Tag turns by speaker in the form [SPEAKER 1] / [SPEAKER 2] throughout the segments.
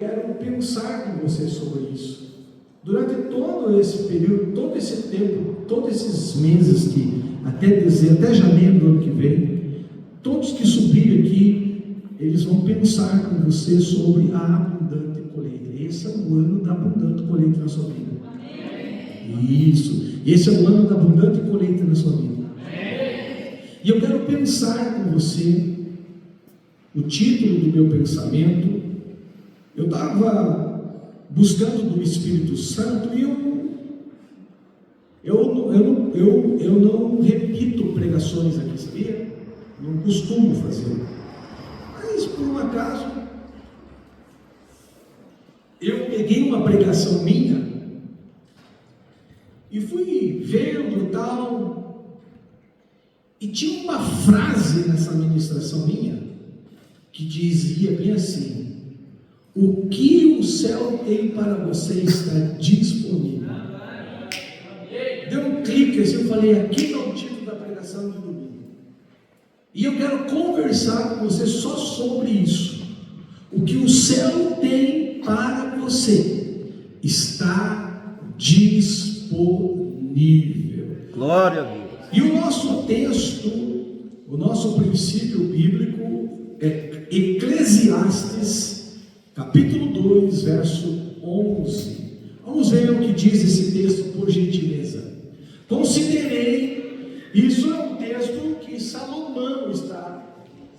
[SPEAKER 1] Quero pensar com você sobre isso. Durante todo esse período, todo esse tempo, todos esses meses que até janeiro do ano que vem, todos que subirem aqui, eles vão pensar com você sobre a abundante colheita. Esse é o ano da abundante colheita na sua vida. Amém. Isso. Esse é o ano da abundante colheita na sua vida. Amém. E eu quero pensar com você. O título do meu pensamento, eu estava buscando do Espírito Santo e eu não repito pregações aqui, sabia? Não costumo fazer. Mas por um acaso, eu peguei uma pregação minha e fui vendo tal, e tinha uma frase nessa ministração minha que dizia bem assim: o que o céu tem para você está disponível. Deu um clique assim, eu falei, aqui está o título da pregação de domingo. E eu quero conversar com você só sobre isso. O que o céu tem para você está disponível.
[SPEAKER 2] Glória a Deus.
[SPEAKER 1] E o nosso texto, o nosso princípio bíblico é Eclesiastes, capítulo 2, verso 11. Vamos ver o que diz esse texto, por gentileza. Considerei, isso é um texto que Salomão está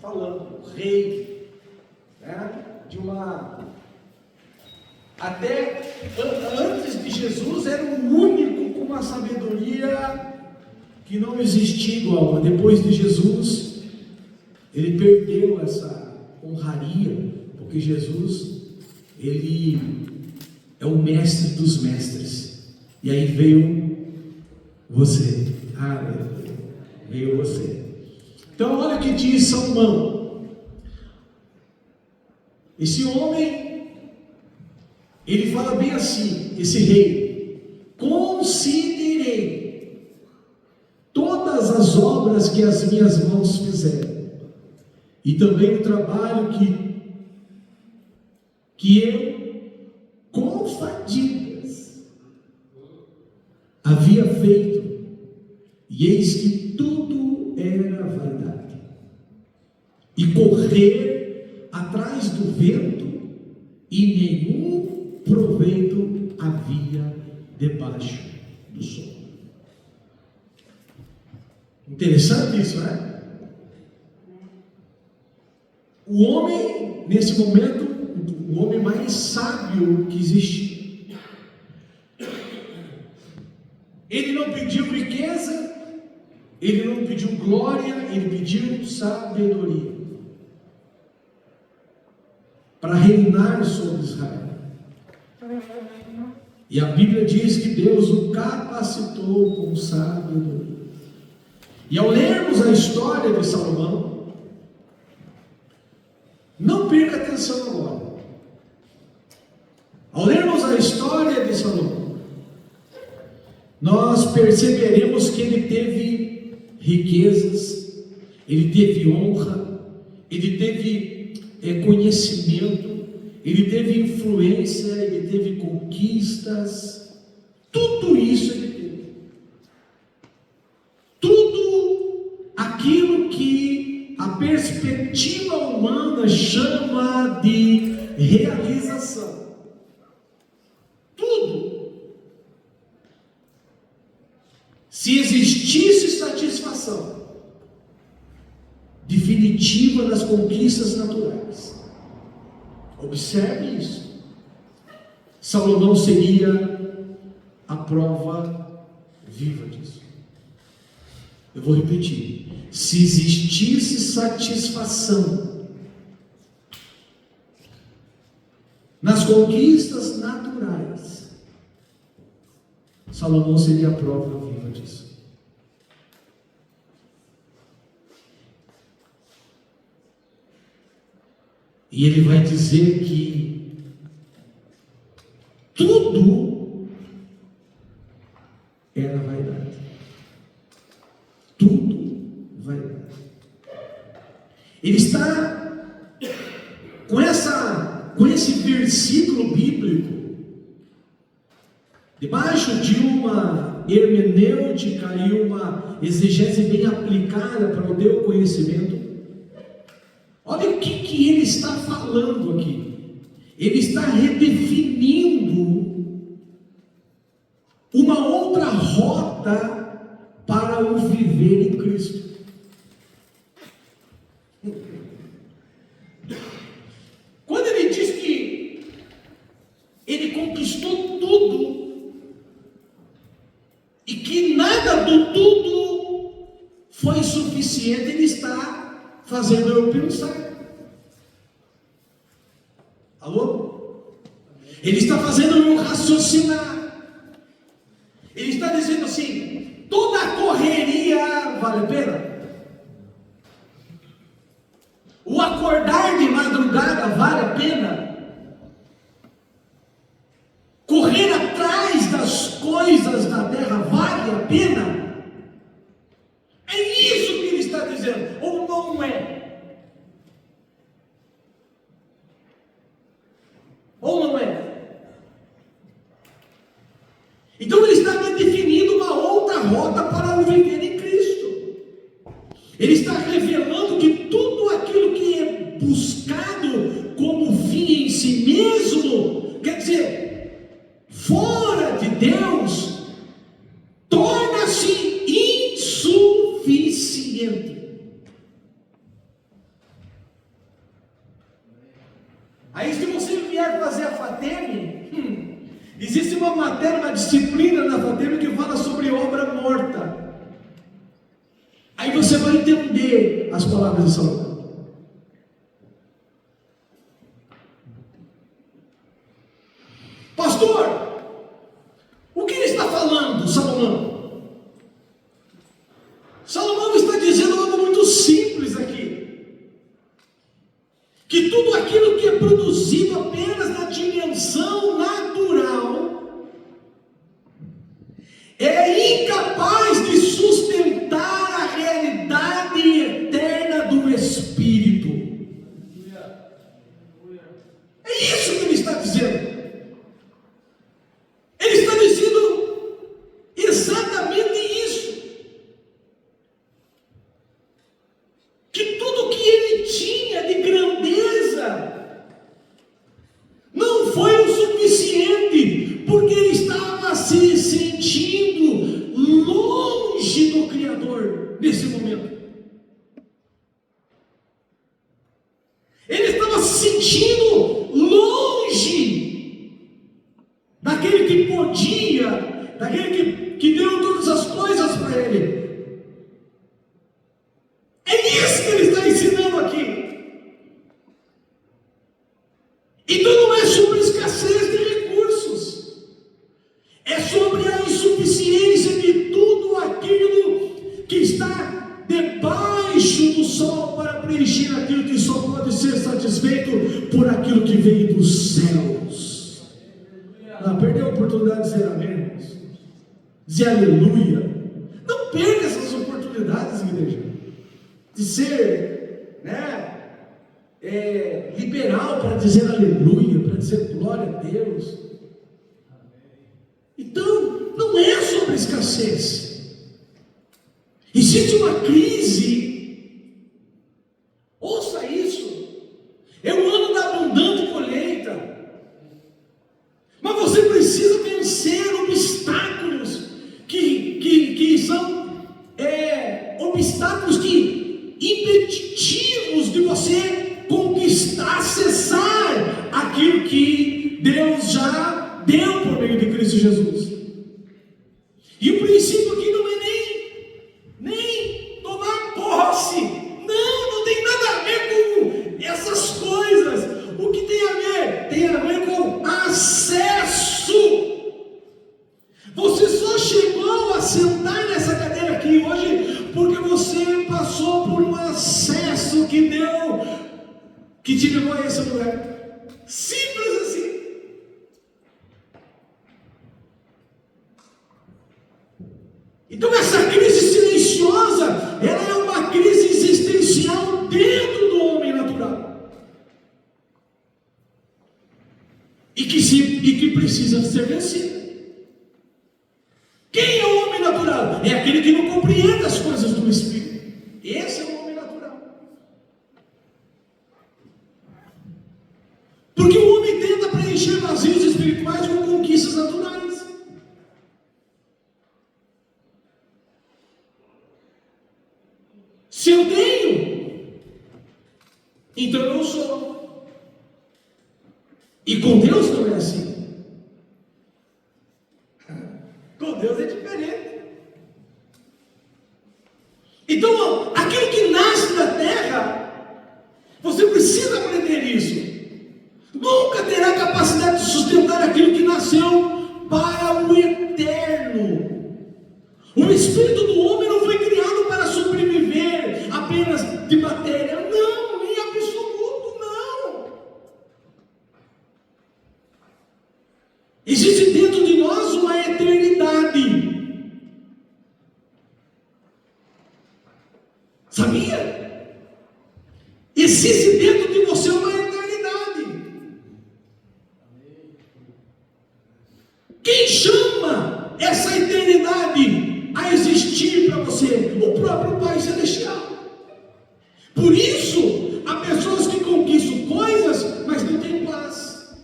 [SPEAKER 1] falando, o rei, né, de uma... Até antes de Jesus era o único com uma sabedoria que não existia igual. Depois de Jesus, ele perdeu essa honraria, porque Jesus, ele é o mestre dos mestres. E aí veio você. Veio você. Então olha o que diz Salomão. Esse homem, ele fala bem assim, esse rei: considerei todas as obras que as minhas mãos fizeram, e também o trabalho que eu, com fadigas, havia feito, e eis que tudo era vaidade, e correr atrás do vento, e nenhum proveito havia debaixo do sol. Interessante isso, né? O homem, nesse momento, o homem mais sábio que existe, ele não pediu riqueza, ele não pediu glória, ele pediu sabedoria para reinar sobre Israel. E a Bíblia diz que Deus o capacitou com sabedoria. E ao lermos a história de Salomão, não perca atenção agora. Ao lermos a história de Salomão, nós perceberemos que ele teve riquezas, ele teve honra, ele teve conhecimento, ele teve influência, ele teve conquistas, tudo isso ele teve. Tudo aquilo que a perspectiva humana chama de realização. Tudo. Se existisse satisfação definitiva das conquistas naturais, observe isso, Salomão seria a prova viva disso. Eu vou repetir: se existisse satisfação nas conquistas naturais, Salomão seria a prova viva disso. E ele vai dizer que tudo era vaidade. Tudo vaidade. Ele está com esse versículo versículo bíblico, debaixo de uma hermenêutica e uma exegese bem aplicada para o teu conhecimento, olha o que ele está falando aqui. Ele está redefinindo uma outra rota para o viver em Cristo. Quando ele diz que ele conquistou tudo e que nada do tudo foi suficiente, ele está fazendo eu pensar. Alô? Ele está fazendo eu raciocinar. Ele está dizendo assim: toda a correria vale a pena? O acordar de madrugada vale a pena? Correr atrás das coisas da terra vale a pena? É isso que ele está dizendo, ou não é? Ou não é? Então ele está definindo uma outra rota para o viver em Cristo. Ele está revelando que tudo aquilo que é buscado como fim em si mesmo, quer dizer, fora de Deus, torna-se insuficiente. Aí se você vier fazer a FATEM, existe uma matéria, uma disciplina na FATEM que fala sobre obra morta. Aí você vai entender as palavras de Salomão. Pastor, o que ele está falando, Salomão? Salomão está dizendo algo muito simples aqui: que tudo aquilo que é produzido apenas na dimensão natural é incapaz de sustentar a realidade eterna do Espírito. É isso que ele está dizendo. Ele está dizendo exatamente isso: que tudo que ele tinha de grandeza não foi o suficiente, porque ele estava se sentindo longe do Criador nesse momento. Ele estava se sentindo longe daquele que podia, daquele que deu todas as coisas para ele. É isso que ele está ensinando aqui. Então não é sobre escassez de recursos, é sobre a insuficiência de tudo aquilo que está debaixo do sol para preencher aquilo que só pode ser satisfeito por aquilo que veio dos céus. Perdeu a oportunidade de dizer amém, irmãos? Dizer aleluia. Não perca essas oportunidades, igreja, de ser, liberal para dizer aleluia, para dizer glória a Deus. Então, não é sobre escassez. Existe uma crise. Ouça isso. É o ano da abundante colheita. Mas você precisa vencer obstáculos que são obstáculos impeditivos de você conquistar, acessar aquilo que Deus já deu por meio de Cristo Jesus. E o princípio aqui não é nem tomar posse. Não tem nada a ver com essas coisas. O que tem a ver? Tem a ver com acesso. Você só chegou a sentar nessa cadeira aqui hoje porque você passou por um acesso que te levou a esse lugar. Simples assim. Então essa crise silenciosa, ela é uma crise existencial dentro do homem natural. e que precisa ser vencido. Quem é o homem natural? É aquele que não compreende as coisas do Espírito. Esse é o homem natural. Porque o homem tenta preencher vazios espirituais com conquistas naturais. Se eu tenho, então eu não sou. E com Deus não é assim. Com Deus é diferente. Então, aquilo que nasce da terra, você precisa aprender isso. Nunca terá capacidade de sustentar aquilo que nasceu para o eterno. O espírito do homem não foi criado para sobreviver apenas de matéria. Não, em absoluto não. Existe dentro de nós uma eternidade. Sabia? Existe dentro de você uma eternidade. Quem chama essa eternidade a existir para você? O próprio Pai Celestial. Por isso, há pessoas que conquistam coisas, mas não têm paz.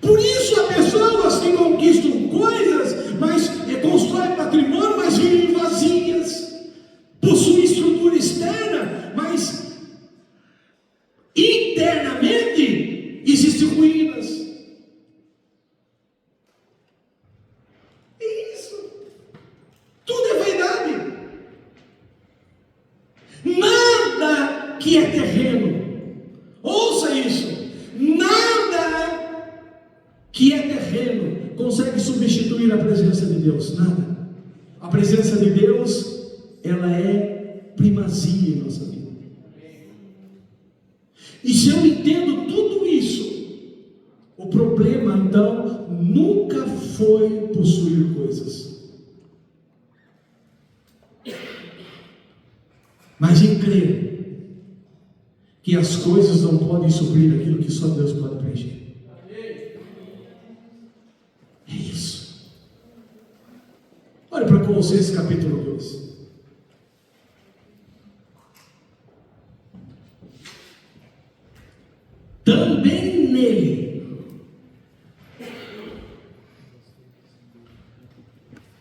[SPEAKER 1] Por isso, há pessoas que conquistam coisas, mas constroem patrimônio, mas vivem vazias. Possuem estrutura externa, mas internamente existem ruínas. É isso. Tudo é vaidade. Nada que é terreno, ouça isso, nada que é terreno consegue substituir a presença de Deus. Nada. A presença de Deus, ela é primazia em nossa vida. E se eu entendo tudo isso, o problema então nunca foi possuir coisas, mas em crer que as coisas não podem suprir aquilo que só Deus pode preencher. É isso. Olha para Colossenses capítulo 2. Também nele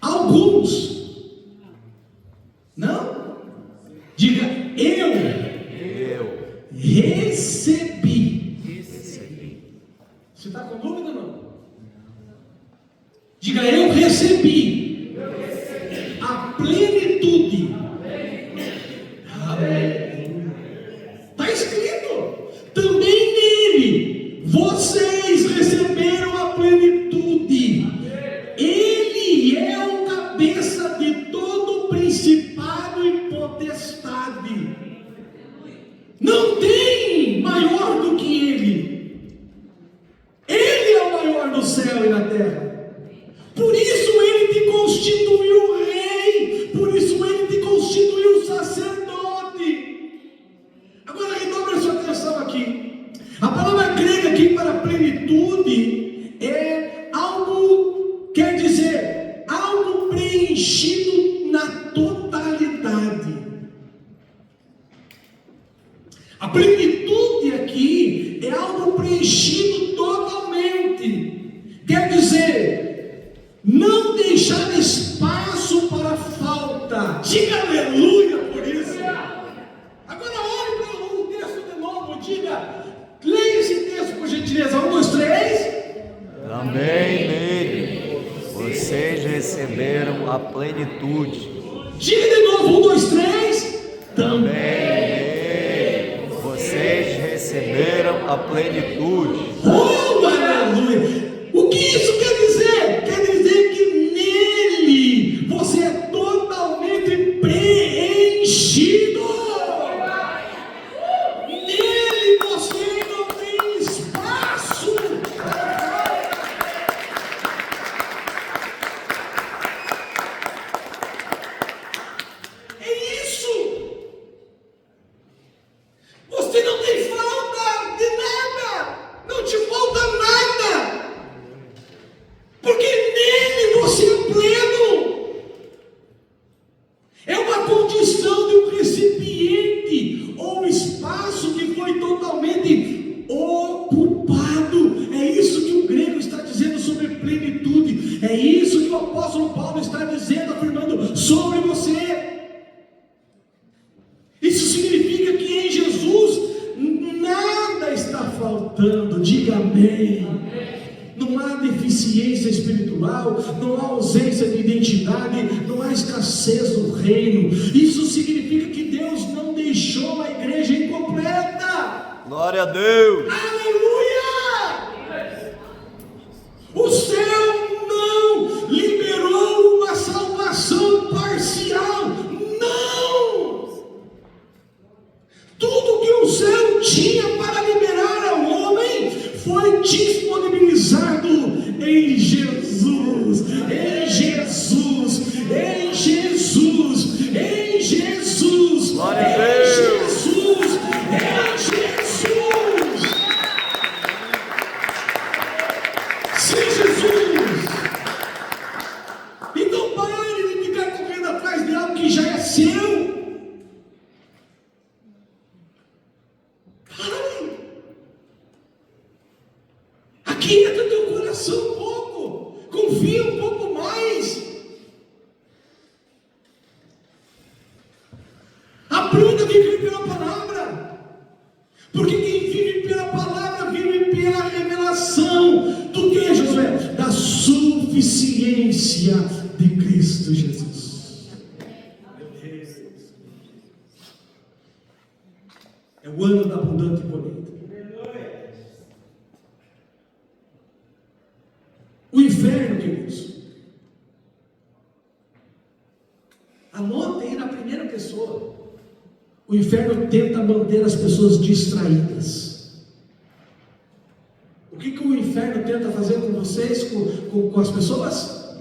[SPEAKER 1] alguns, não? Diga, eu recebi. Você está com dúvida ou não? Diga, eu recebi a plenitude. Está escrito. Também nele vocês receberam a plenitude. Ele é o cabeça de todo principado e potestade. Não tem maior do que ele. Ele é o maior no céu e na terra. Por isso ele te constituiu rei. Por isso ele te constituiu sacerdote. Agora redobre a sua atenção aqui. A palavra grega aqui para plenitude é algo, quer dizer, algo preenchido na totalidade. A plenitude aqui é algo preenchido totalmente. Quer dizer, não deixar espaço para falta. Diga aleluia por isso. Agora olhe para o texto de novo. Diga, leia esse texto por gentileza. 1, 2, 3.
[SPEAKER 2] Também nele vocês receberam a plenitude.
[SPEAKER 1] Diga de novo, 1, 2, 3.
[SPEAKER 2] Também nele vocês receberam a plenitude.
[SPEAKER 1] Oh, aleluia! O que isso quer dizer? Quer dizer que nele você é totalmente preenchido. Nele você não tem espaço. É isso. Você não tem falta. o apóstolo Paulo está dizendo, afirmando sobre você. Isso significa que em Jesus nada está faltando. Diga amém. Não há deficiência espiritual, não há ausência de identidade, não há escassez do reino. Isso significa que Deus não deixou a igreja incompleta.
[SPEAKER 2] Glória a Deus.
[SPEAKER 1] Aleluia! O céu não liberou uma salvação parcial. Não! Tudo que o céu tinha para liberar ao homem foi disponibilizado em Jesus, em Jesus, em Jesus, em Jesus,
[SPEAKER 2] Glória a
[SPEAKER 1] em
[SPEAKER 2] Deus.
[SPEAKER 1] Jesus, em Jesus. Sim, Jesus. Então pare de ficar correndo atrás de algo que já é seu. Pare. Aquieta teu coração um pouco. Confia um pouco mais. Aprenda a viver pela palavra. Porque quem vive pela palavra vive pela revelação do que, Josué? Da suficiência de Cristo Jesus. É o ano da abundante colheita. O inferno, queridos. Anote aí na primeira pessoa. O inferno tenta manter as pessoas distraídas. O que o inferno tenta fazer com vocês, com as pessoas?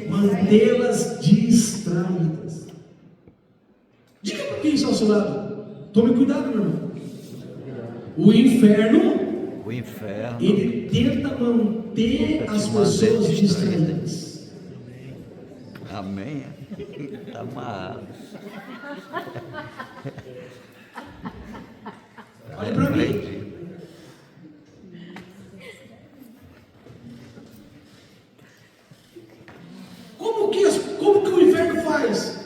[SPEAKER 1] Mantê-las distraídas. Diga para quem está ao seu lado. Tome cuidado, meu irmão. O inferno, ele tenta manter as pessoas distraídas.
[SPEAKER 2] Amém. Está amarrado.
[SPEAKER 1] Olha para mim. Como que o inferno faz?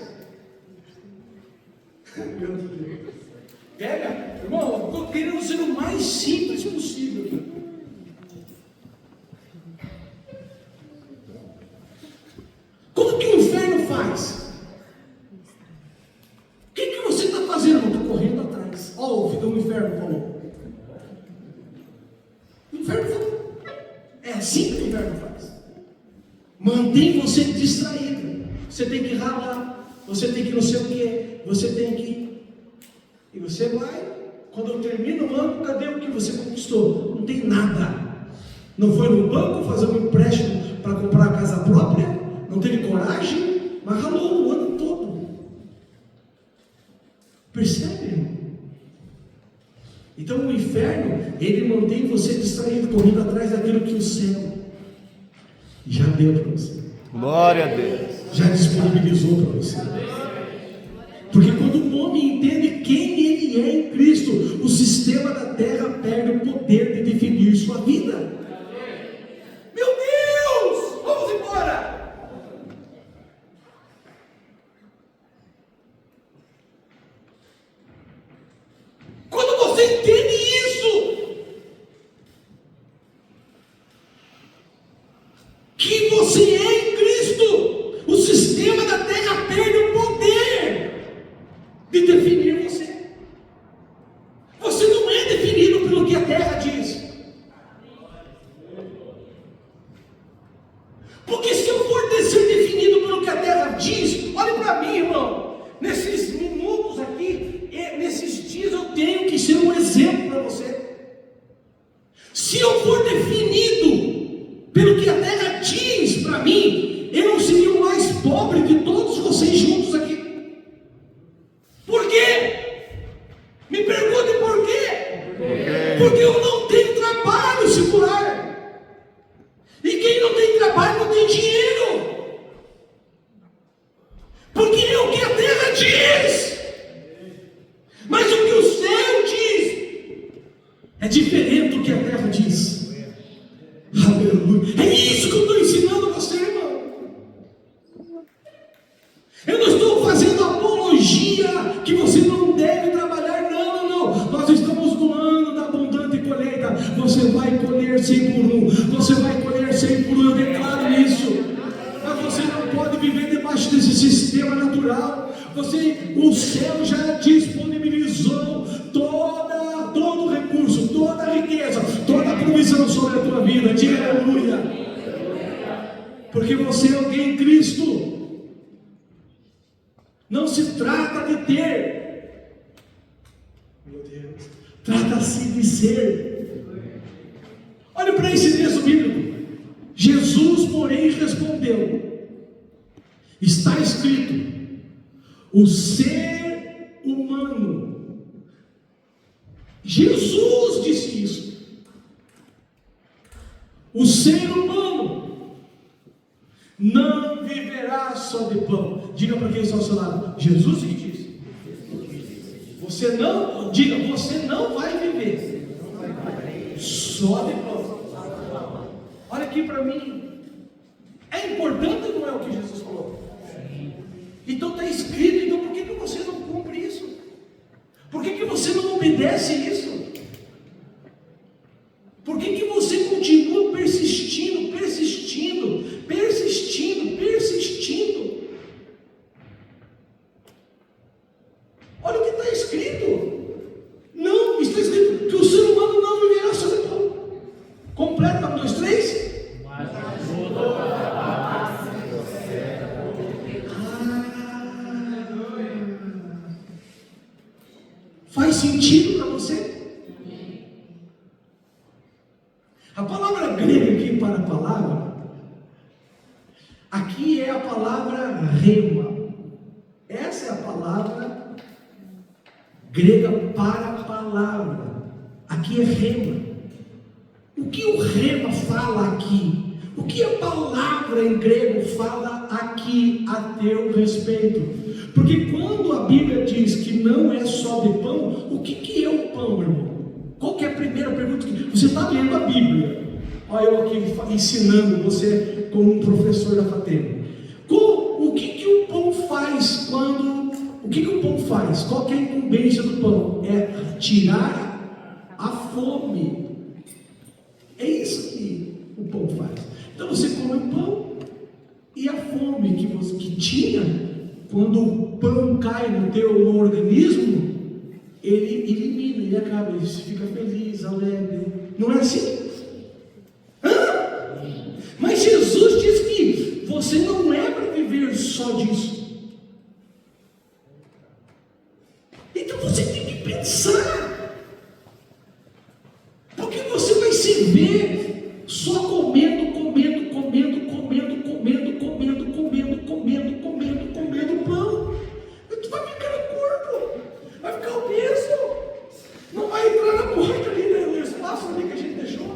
[SPEAKER 1] Meu Deus. Pega, irmão, eu estou querendo ser o mais simples possível aqui. Como que o inferno faz? O que você está fazendo? Eu estou correndo atrás. Ó, o inferno falou. O inferno falou. É assim que o inferno faz. Mantém você distraído. Você tem que ralar. Você tem que não sei o que. Você tem que. E você vai. Quando eu termino o ano, cadê o que você conquistou? Não tem nada. Não foi no banco fazer um empréstimo para comprar a casa própria? Não teve coragem? Mas ralou o ano todo. Percebe? Então o inferno, ele mantém você distraído, correndo atrás daquilo que o céu já deu para você.
[SPEAKER 2] Glória a Deus.
[SPEAKER 1] Já disponibilizou para você. Porque quando o homem entende quem ele é em Cristo, o sistema da terra perde o poder de definir sua vida. Meu Deus! Vamos embora! Quando você entende isso, que você é em Cristo, o sistema da terra perde o poder de definir você. Você não é definido pelo que a terra diz. Porque se eu for ser definido pelo que a terra diz, olhe para mim, irmão. Nesses minutos aqui, nesses dias, eu tenho que ser um exemplo para você. Se eu for definido pelo que a terra diz para mim, eu não seria o mais pobre de todos vocês juntos aqui. Por quê? Me pergunte por quê? Porque eu não tenho trabalho secular. E quem não tem trabalho não tem dinheiro. Porque é o que a terra diz. Mas o que o céu diz é diferente do que a terra diz. Aleluia. É isso que eu estou ensinando você, irmão. Eu não estou fazendo apologia que você não deve trabalhar, não, não. Nós estamos no ano da abundante colheita. Você vai colher 100 por 1, você vai colher 100 por 1, eu declaro isso. Mas você não pode viver debaixo desse sistema natural. O céu já disponibilizou todo o recurso, toda a riqueza, toda a provisão sobre a tua vida. Diga aleluia. Porque você é alguém em Cristo. Não se trata de ter, meu Deus, trata-se de ser. Olha para esse texto bíblico. Jesus, porém, respondeu: está escrito, o ser humano. Jesus disse isso. O ser humano não viverá só de pão. Diga para quem está ao seu lado: Jesus que disse. Você não, diga, você não vai viver só de pão. Olha aqui para mim. É importante ou não é o que Jesus falou? Então está escrito. Então por que você não cumpre isso? Por que você não obedece isso? Por que você continua persistindo? Olha o que está escrito. Não, está escrito que o ser humano não viverá só de pão. Completa, 1, 2, 3. Faz sentido para você? A palavra grega aqui para palavra, aqui é a palavra rema. Essa é a palavra grega para palavra. Aqui é rema. O que o rema fala aqui? O que a palavra em grego fala aqui a teu respeito? Porque quando a Bíblia diz que não é só de pão, o que é o pão, irmão? Qual que é a primeira pergunta? Você está lendo a Bíblia. Olha eu aqui ensinando você como um professor da FATEM. O que o pão faz quando... O que o pão faz? Qual que é a incumbência do pão? É tirar a fome. É isso que o pão faz. Então você come o pão e a fome que tinha, quando o pão cai no organismo, ele elimina, ele acaba, ele fica feliz, alegre. Não é assim? Mas Jesus diz que você não é para viver só disso. Então você tem que pensar. Porque você vai se ver só comendo pão. Tu vai ficar no corpo, vai ficar obeso. Não vai entrar na porta ali, no espaço ali que a gente deixou.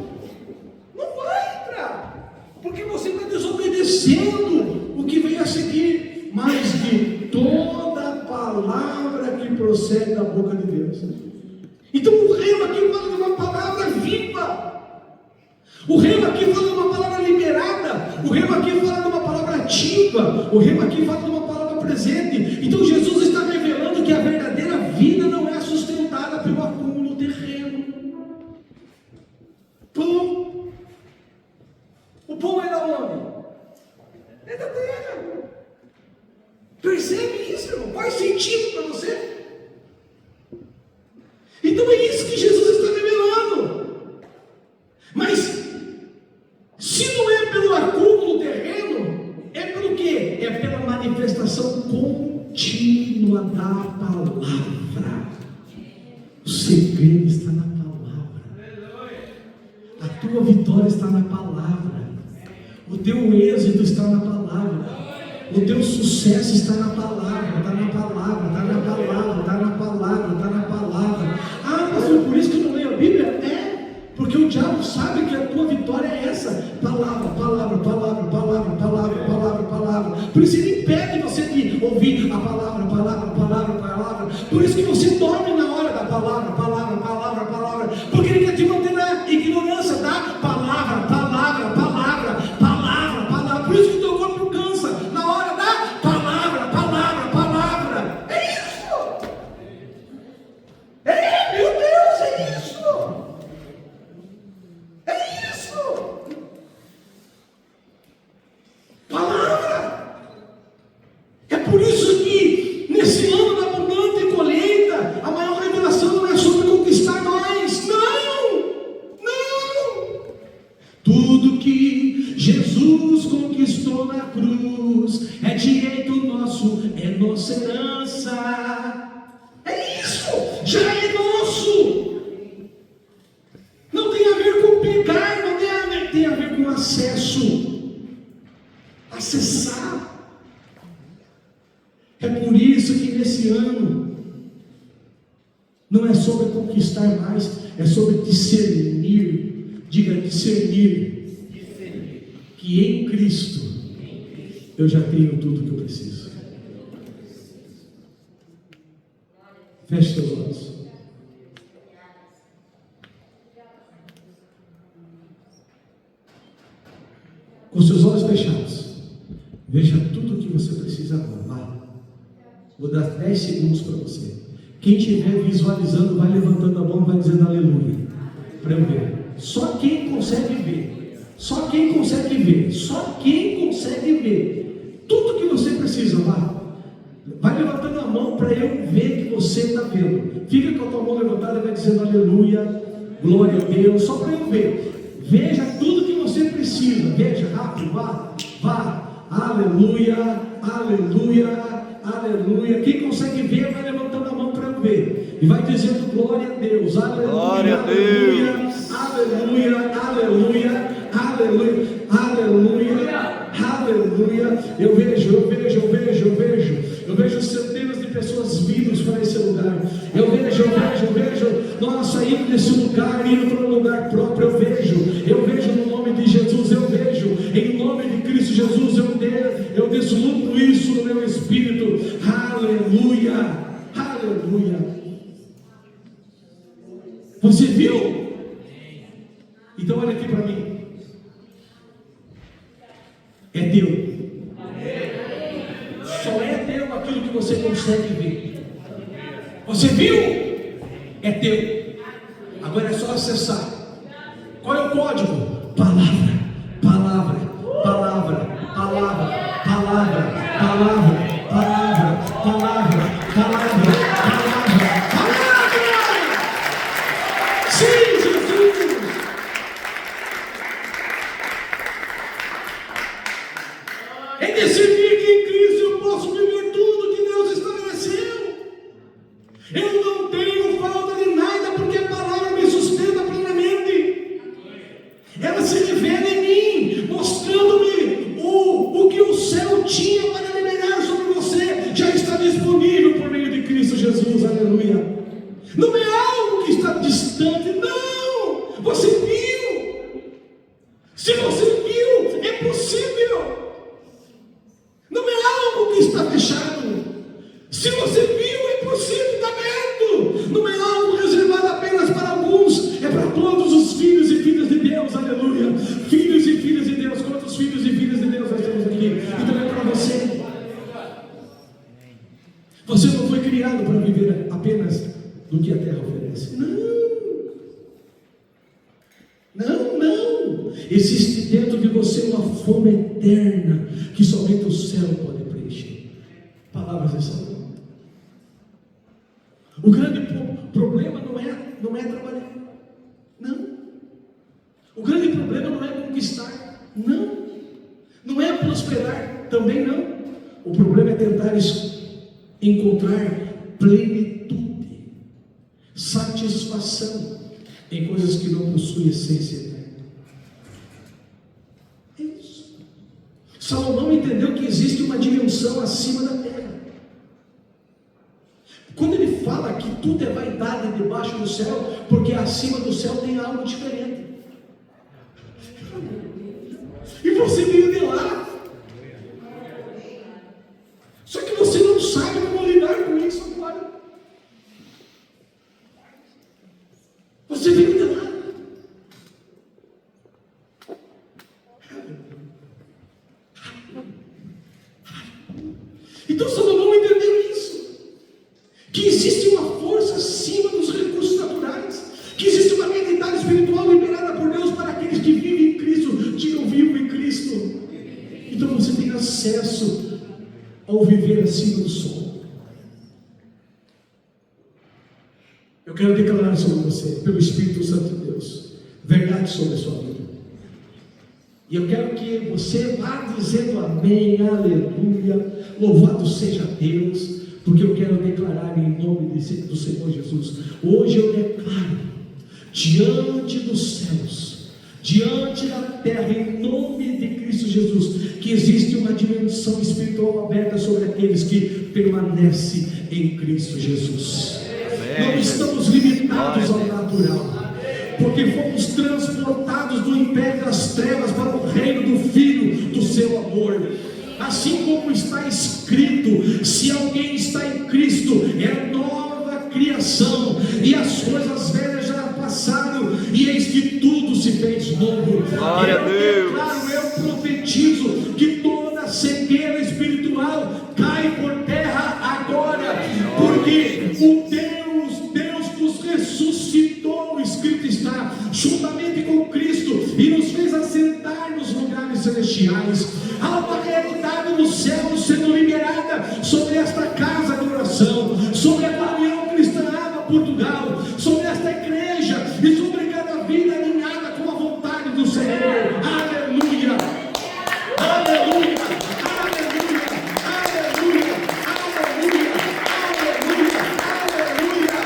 [SPEAKER 1] Não vai entrar. Porque você está desobedecendo o que vem a seguir. Mas de toda palavra que procede da boca de Deus. Então o rema aqui fala de uma palavra viva. O rema aqui fala de uma palavra liberada. O rema aqui fala de uma palavra ativa. O rema aqui fala de uma palavra presente. Então Jesus está revelando que a verdadeira vida não é sustentada pelo acúmulo terreno. Pão. O pão é da onde? É da terra. Percebe isso, irmão? Faz sentido para você? Então é isso que Jesus está revelando. Mas se não é pelo acúmulo terreno, é pelo quê? É pela manifestação contínua da palavra. O segredo está na palavra. A tua vitória está na palavra. O teu êxito está na palavra. O teu sucesso está na palavra, está na palavra, está na palavra, está na palavra, está na palavra. Ah, pastor, por isso que eu não leio a Bíblia? É, porque o diabo sabe que a tua vitória é essa. Palavra, palavra, palavra, palavra, palavra, palavra, palavra. Por isso ele impede você de ouvir a palavra, palavra, palavra, palavra. Por isso que você dorme na hora da palavra, palavra, palavra, palavra. Porque ele quer te manter na ignorância da palavra, palavra, palavra, palavra, palavra. Por isso que o teu corpo cansa na hora da palavra, palavra. cruz, é direito nosso, é nossa herança. É isso, já é nosso. Não tem a ver com pegar, não tem a ver com acesso. Acessar. É por isso que nesse ano não é sobre conquistar mais, é sobre discernir. Diga, discernir. Que em Cristo eu já tenho tudo que eu preciso. Feche teus olhos. Com seus olhos fechados, veja tudo o que você precisa agora. Vai. Vou dar 10 segundos para você. Quem estiver visualizando, vai levantando a mão e vai dizendo aleluia. Para eu ver. Só quem consegue ver. Só quem consegue ver. Só quem consegue ver. Tudo que você precisa, vai levantando a mão para eu ver que você está vendo. Fica com a tua mão levantada e vai dizendo aleluia, glória a Deus, só para eu ver. Veja tudo que você precisa. Veja, rápido, vá. Aleluia, aleluia, aleluia. Quem consegue ver, vai levantando a mão para eu ver. E vai dizendo glória a Deus, aleluia,
[SPEAKER 2] Glória a
[SPEAKER 1] aleluia,
[SPEAKER 2] Deus.
[SPEAKER 1] aleluia, aleluia, aleluia, aleluia, aleluia. Eu vejo centenas de pessoas vindo para esse lugar. Eu vejo nós saindo desse lugar, indo para um lugar próprio. Eu vejo no nome de Jesus, eu vejo em nome de Cristo Jesus, eu deslumbro isso no meu espírito. Aleluia, aleluia. Você viu? Então olha aqui para mim. É teu. Só é teu aquilo que você consegue ver. Você viu? É teu. Agora é só acessar. Qual é o código? Palavra, palavra, palavra, palavra, palavra, palavra, palavra, palavra, palavra, palavra. Sim, Jesus. É decidir que em Cristo eu posso viver tudo que Deus estabeleceu. Eu não tenho falta de nada, porque a palavra me sustenta plenamente. Ela se revela em mim, mostrando-me o que o céu tinha para liberar sobre você. Já está disponível por meio de Cristo Jesus, aleluia. Não é algo que está distante, não. Você viu. Se você viu, é possível. Não é algo que está fechado. Se você viu, é possível, está aberto. Não é algo reservado apenas para alguns, é para todos os filhos e filhas de Deus, aleluia. Filhos e filhas de Deus. Quantos filhos e filhas de Deus nós temos aqui? Então é para você. Você não foi criado para viver apenas do que a terra oferece. Não. Existe dentro de você uma fome eterna que somente o céu pode preencher. Palavras de Salomão. O grande problema não é trabalhar. Não. O grande problema não é conquistar. Não. Não é prosperar. Também não. O problema é tentar encontrar plenitude, satisfação em coisas que não possuem essência eterna. É isso. Salomão entendeu que existe uma dimensão acima da terra. Quando ele fala que tudo é vaidade debaixo do céu, porque acima do céu tem algo diferente. E você veio de lá. Só que você não sabe como lidar com isso agora. Você veio de lá. Então Salomão entendeu isso. Que existe uma força acima dos recursos naturais. Que existe uma realidade espiritual liberada por Deus para aqueles que vivem em Cristo. Digam vivo em Cristo. Então você tem acesso ao viver acima do sol. Eu quero declarar sobre você, pelo Espírito Santo de Deus, verdade sobre a sua vida. E eu quero que você vá dizendo amém, aleluia, louvado seja Deus, porque eu quero declarar em nome do Senhor Jesus. Hoje eu declaro diante dos céus, diante da terra, em nome de Cristo Jesus, que existe uma dimensão espiritual aberta sobre aqueles que permanecem em Cristo Jesus. Não estamos limitados ao natural, porque fomos transportados do império das trevas para o reino do Filho do seu amor. Assim como está escrito: se alguém está em Cristo, é nova criação, e as coisas velhas já passaram, e eis que tudo se fez novo.
[SPEAKER 2] Glória a Deus.
[SPEAKER 1] Eu profetizo que toda cegueira espiritual cai por terra agora, porque o Deus nos ressuscitou, escrito está, juntamente com Cristo, e nos fez assentar nos lugares celestiais. Há uma realidade no céu sendo liberada sobre esta casa de oração, sobre a comunhão cristã Aba Portugal, sobre esta igreja e sobre cada vida alinhada com a vontade do Senhor. Aleluia, aleluia, aleluia, aleluia, aleluia, aleluia, aleluia.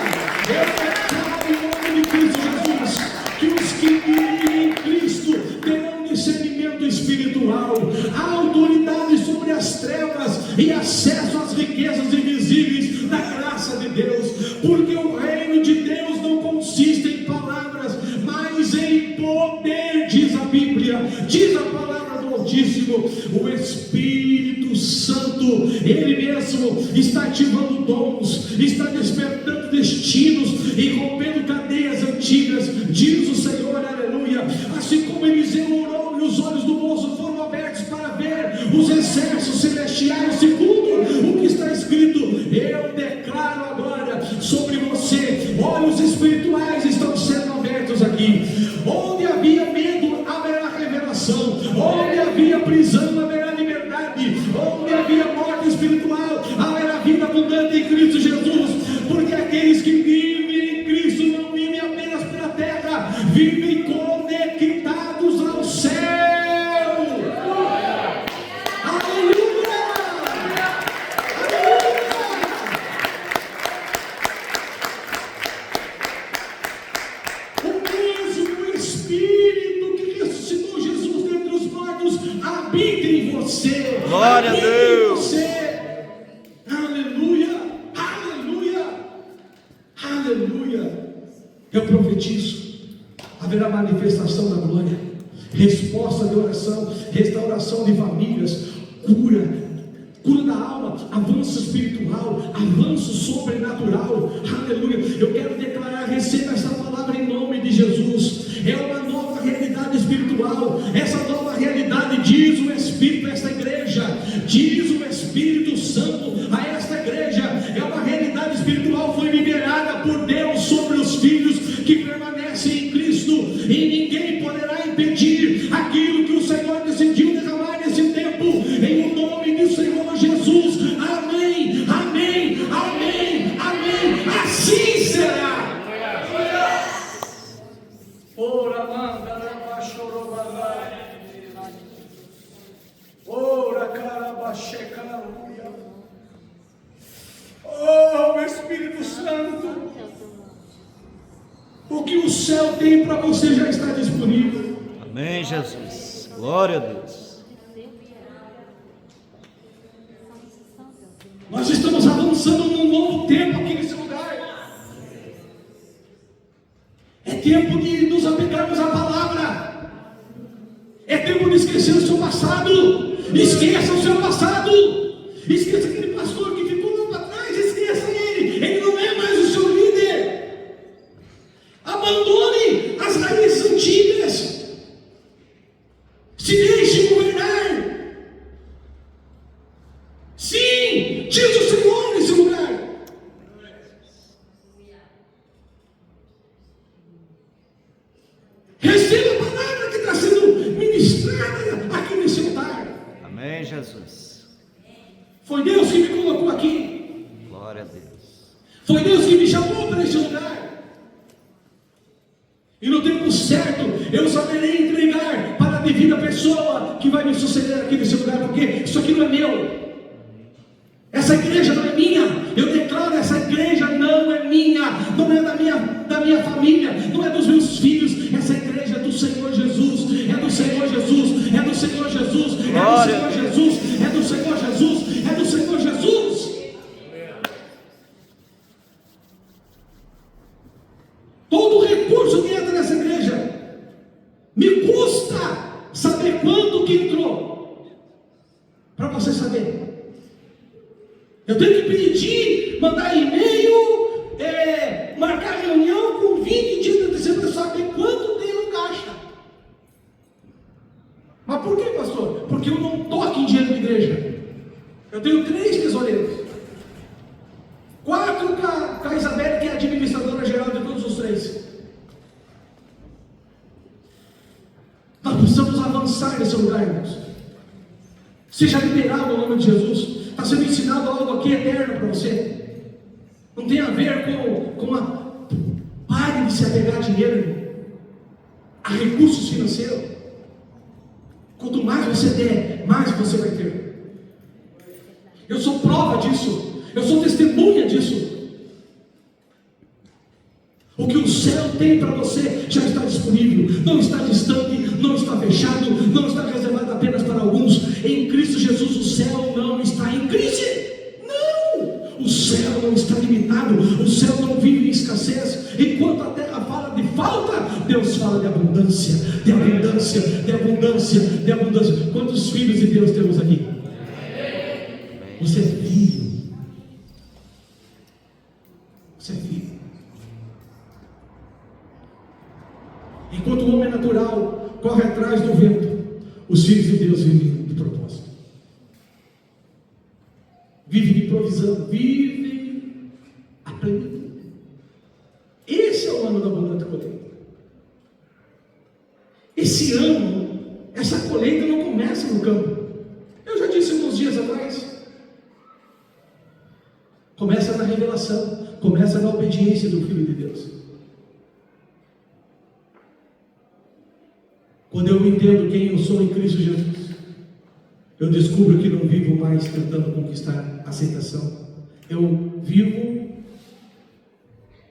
[SPEAKER 1] Eu declaro em nome de Cristo Jesus que os que vivem em Cristo terão discernimento espiritual, a autoridade sobre as trevas e acesso às riquezas invisíveis da graça de Deus, porque o reino de Deus não consiste em palavras, mas em poder, diz a Bíblia, diz a palavra do Altíssimo. O Espírito Santo, Ele mesmo está ativando dons, está despertando destinos e rompendo cadeias antigas, diz o Senhor, aleluia. Assim como Eliseu orou e os olhos do moço foram abertos para ver os exércitos celestiais, segundo o que está escrito, eu declaro agora sobre você, olhos espirituais estão sendo abertos aqui. Onde havia medo, haverá revelação. Onde havia prisão, haverá liberdade. Onde havia morte espiritual, haverá vida abundante em Cristo Jesus. Porque aqueles que vivem em Cristo não vivem apenas pela terra, vivem conectados ao céu. Aleluia! O mesmo Espírito que ressuscitou Jesus dentre os mortos habita em você.
[SPEAKER 2] Glória a
[SPEAKER 1] Habita
[SPEAKER 2] Deus.
[SPEAKER 1] em você. Aleluia, aleluia, aleluia. Eu profetizo: haverá manifestação da glória, resposta de oração, restauração de famílias, cura da alma, avanço espiritual, avanço sobrenatural. Aleluia. Eu quero declarar: receba essa palavra em nome de Jesus. É uma nova realidade espiritual. Essa nova realidade, diz o Espírito a esta igreja, diz o Espírito Santo a esta igreja, é uma realidade espiritual, foi liberada por Deus sobre os filhos que permanecem em Cristo, e ninguém poderá impedir aquilo que o Senhor decidiu derramar nesse tempo, em o nome do Senhor Jesus. Amém, amém, amém, amém. Assim será. Ora, manda, ora, carabaxecaruia. Oh, Espírito Santo, o que o céu tem para você já está disponível.
[SPEAKER 2] Amém, Jesus. Glória a Deus.
[SPEAKER 1] Nós estamos avançando num novo tempo aqui nesse lugar. É tempo de nos apegarmos à palavra. É tempo de esquecer o seu passado. Esqueça o seu passado. Esqueça aquele pastor que ficou lá para trás. Esqueça ele. Ele não é mais o seu líder. Abandone as raízes antigas. Se deixe governar. Sim, diz o Senhor nesse lugar. Receba a palavra que está sendo ministrada aqui nesse lugar.
[SPEAKER 2] Amém, Jesus.
[SPEAKER 1] Foi Deus que me colocou aqui.
[SPEAKER 2] Glória a Deus.
[SPEAKER 1] Foi Deus que me chamou para este lugar. E no tempo certo eu saberei entregar para devida pessoa que vai me suceder aqui nesse lugar, porque isso aqui não é meu. Essa igreja não é minha. Eu declaro, essa igreja não é minha, não é da minha família, não é dos meus filhos. Essa igreja é do Senhor Jesus, é do Senhor Jesus, é do Senhor Jesus, é do Senhor Jesus, é do Senhor Jesus, é do Senhor Jesus. Todo recurso que entra nessa igreja me custa saber quanto que entrou, para você saber. Eu tenho que pedir, mandar e-mail, marcar reunião com 20 dias de antecedência para saber quanto tem no caixa. Mas por que, pastor? Porque eu não toco em dinheiro de igreja. Eu tenho 3 tesoureiros, 4 com a Isabelle, que é a administradora geral de todos os 3. Nós precisamos avançar nesse lugar, irmãos. Seja liberado no nome de Jesus. Está sendo ensinado algo aqui eterno para você. Não tem a ver com a... Pare de se apegar a dinheiro, irmão, a recursos financeiros. Quanto mais você der, mais você vai ter. Eu sou prova disso. Eu sou testemunha disso. O que o céu tem para você já está disponível, não está distante, não está fechado, não está reservado apenas para alguns. Em Cristo Jesus, o céu não está em crise. Não! O céu não está limitado, o céu não vive em escassez. Enquanto a terra fala de falta, Deus fala de abundância, de abundância, de abundância, de abundância. Quantos filhos de Deus temos aqui? Você é filho. Você é filho. Enquanto o homem natural corre atrás do vento, os filhos de Deus vivem de propósito, vivem de provisão, vivem a plenitude. Esse é o ano da abundante colheita. Esse ano, essa colheita não começa no campo. Eu já disse alguns dias atrás. Começa na revelação, começa na obediência do Filho de Deus. Quando eu entendo quem eu sou em Cristo Jesus, eu descubro que não vivo mais tentando conquistar aceitação. Eu vivo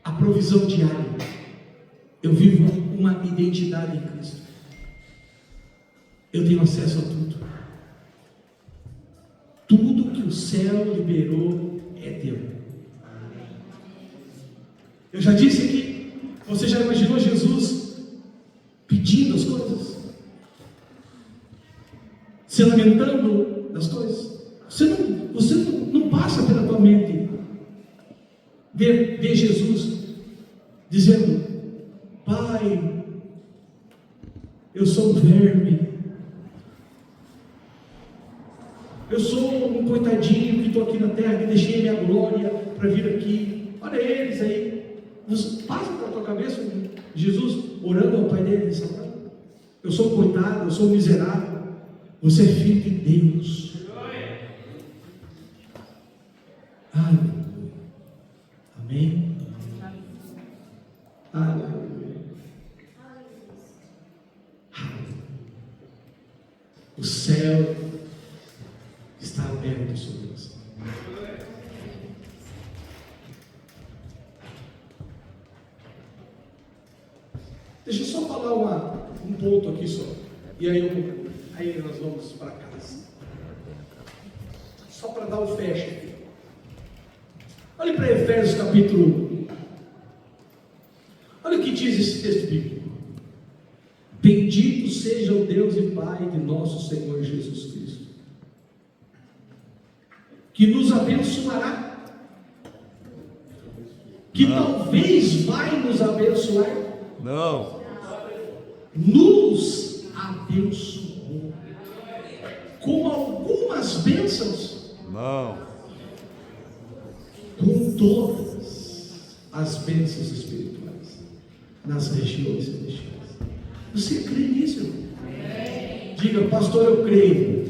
[SPEAKER 1] a provisão diária. Eu vivo uma identidade em Cristo. Eu tenho acesso a tudo. Tudo que o céu liberou é teu. Eu já disse aqui, você já imaginou Jesus pedindo as coisas? Se lamentando das coisas? Você não passa pela tua mente ver Jesus dizendo: Pai, eu sou um verme, eu sou um coitadinho que estou aqui na terra, que deixei minha glória para vir aqui. Olha eles aí. Você passa pela tua cabeça Jesus orando ao Pai dele, eu sou um coitado, eu sou um miserável. Você é filho de Deus. Aleluia. Amém. Aleluia. O céu está aberto sobre você. Deixa eu só falar um ponto aqui só. E aí nós vamos para casa. Só para dar o fecho aqui. Olhe para Efésios capítulo 1. Olha o que diz esse texto bíblico. Bendito seja o Deus e Pai de nosso Senhor Jesus Cristo, que nos abençoará, que talvez vai nos abençoar.
[SPEAKER 2] Não.
[SPEAKER 1] Nos abençoou com algumas bênçãos.
[SPEAKER 2] Não.
[SPEAKER 1] Com todas as bênçãos espirituais nas regiões celestiais. Você crê nisso, irmão? Diga: pastor, eu creio.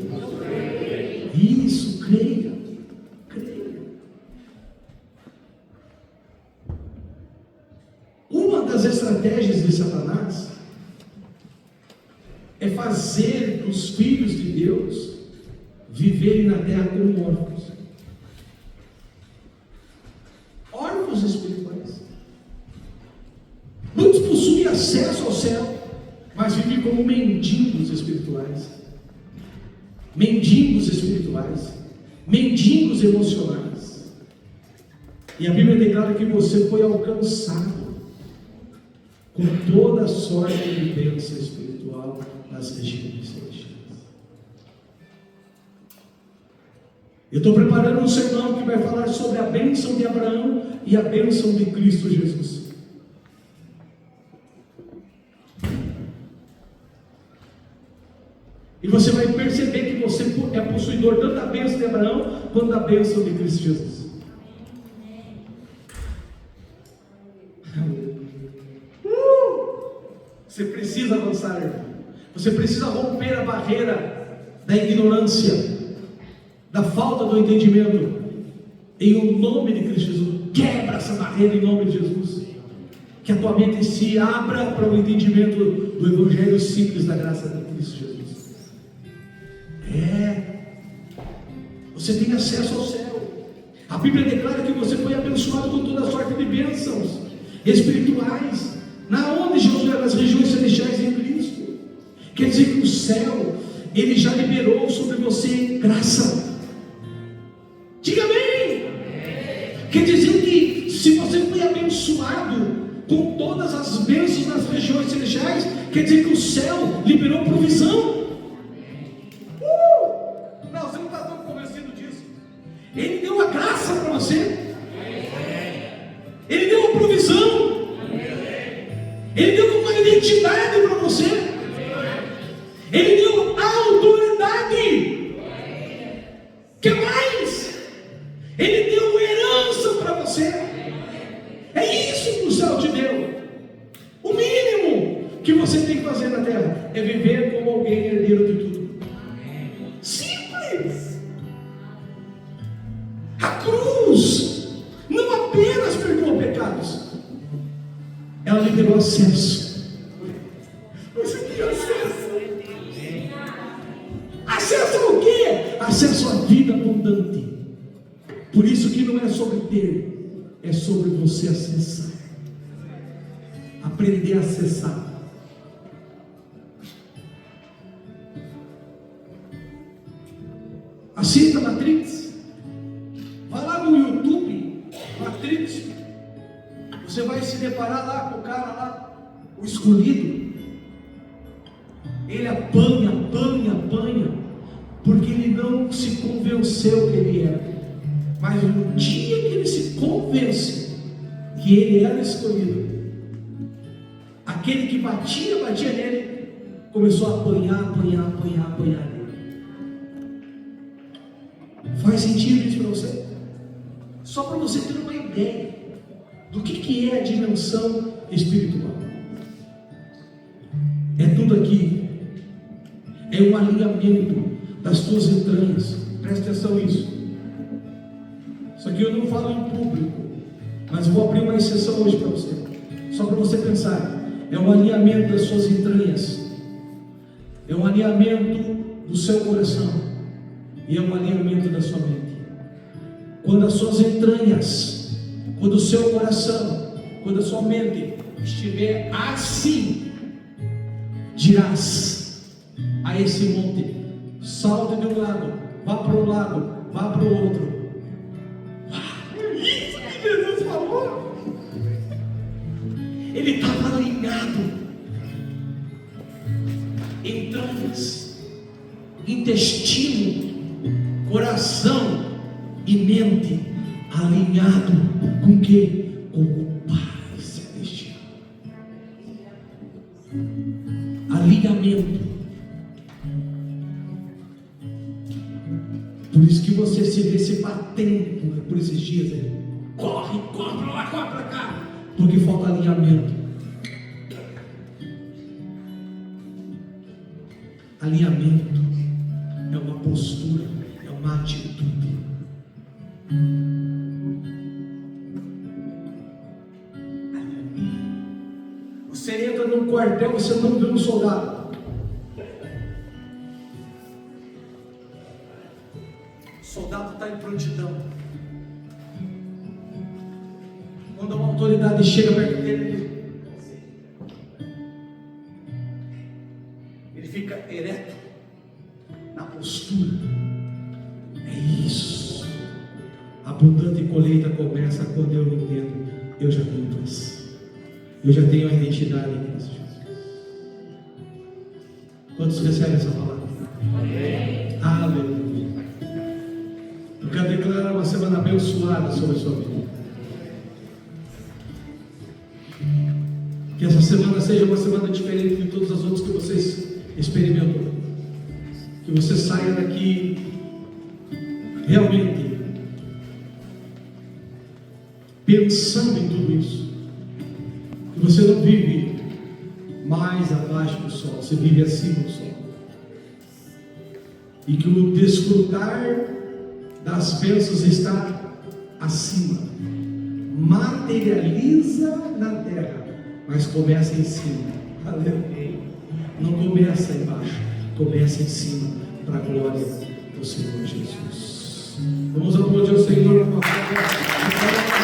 [SPEAKER 1] Isso, creia. Creia. Uma das estratégias de Satanás é fazer os filhos de Deus viverem na terra como órfãos. Órfãos espirituais. Muitos possuem acesso ao céu, mas vivem como mendigos espirituais. Mendigos espirituais. Mendigos emocionais. E a Bíblia declara que você foi alcançado com toda a sorte de bênção espiritual nas regiões celestiais. Eu estou preparando um sermão que vai falar sobre a bênção de Abraão e a bênção de Cristo Jesus. E você vai perceber que você é possuidor tanto da bênção de Abraão quanto da bênção de Cristo Jesus. Você precisa avançar, irmão. Você precisa romper a barreira da ignorância, da falta do entendimento. Em o nome de Cristo Jesus, quebra essa barreira em nome de Jesus. Que a tua mente se abra para o entendimento do Evangelho simples da graça de Cristo Jesus. Você tem acesso ao céu. A Bíblia declara que você foi abençoado com toda a sorte de bênçãos espirituais. Na onde Josué? Nas regiões celestiais em Cristo. Quer dizer que o céu, Ele já liberou sobre você graça. Diga amém. Quer dizer que se você foi abençoado com todas as bênçãos nas regiões celestiais, quer dizer que o céu liberou provisão. Não, você não está tão convencido disso. Ele deu a graça para você. Ele deu a provisão. Ele deu uma identidade para você. Ele deu autoridade. Que mais? Ele deu herança para você. É isso que o céu te deu. O mínimo que você tem que fazer na terra é viver como alguém herdeiro de tudo. Simples. A cruz não apenas perdoou pecados, ela liberou acesso. Você tem acesso. Acesso ao quê? Acesso à vida abundante. Por isso que não é sobre ter, é sobre você acessar. Aprender a acessar. Assista Matrix. Vai lá no YouTube, Matrix. Você vai se deparar lá com o cara lá, o escolhido. Ele apanha, porque ele não se convenceu que ele era. Mas no dia que ele se convence que ele era escolhido, aquele que batia nele, começou a apanhar nele. Faz sentido isso para você? Só para você ter uma ideia do que é a dimensão espiritual. É tudo aqui. É um alinhamento das tuas entranhas. Presta atenção nisso. Isso aqui eu não falo em público, mas eu vou abrir uma exceção hoje para você. Só para você pensar. É um alinhamento das suas entranhas. É um alinhamento do seu coração. E é um alinhamento da sua mente. Quando as suas entranhas, quando o seu coração, quando a sua mente estiver assim, dirás a esse monte: salte de um lado, vá para um lado, vá para o outro. Isso que Jesus falou. Ele estava alinhado. Entranhas, intestino, coração e mente alinhado com o quê? Com o Pai Celestial. Alinhamento. Por isso que você se vê se batendo por esses dias aí. Corre para lá, corre para cá. Porque falta alinhamento. Alinhamento é uma postura, é uma atitude. Você entra num quartel, você não vê um soldado. soldado está em prontidão. Quando uma autoridade chega perto dele, ele fica ereto na postura. É isso. A abundante colheita começa quando eu entendo: eu já tenho paz, eu já tenho a identidade em Cristo Jesus. Quantos recebem essa palavra? Amém. Aleluia. Eu quero declarar uma semana abençoada sobre a sua vida. Que essa semana seja uma semana diferente de todas as outras que vocês experimentam. Que você saia daqui realmente pensando em tudo isso. Que você não vive mais abaixo do sol, você vive acima do sol. E que o desfrutar das bênçãos está acima. Materializa na terra, mas começa em cima. Aleluia. Não começa embaixo, começa em cima, para a glória do Senhor Jesus. Vamos aplaudir ao Senhor com a
[SPEAKER 3] Filho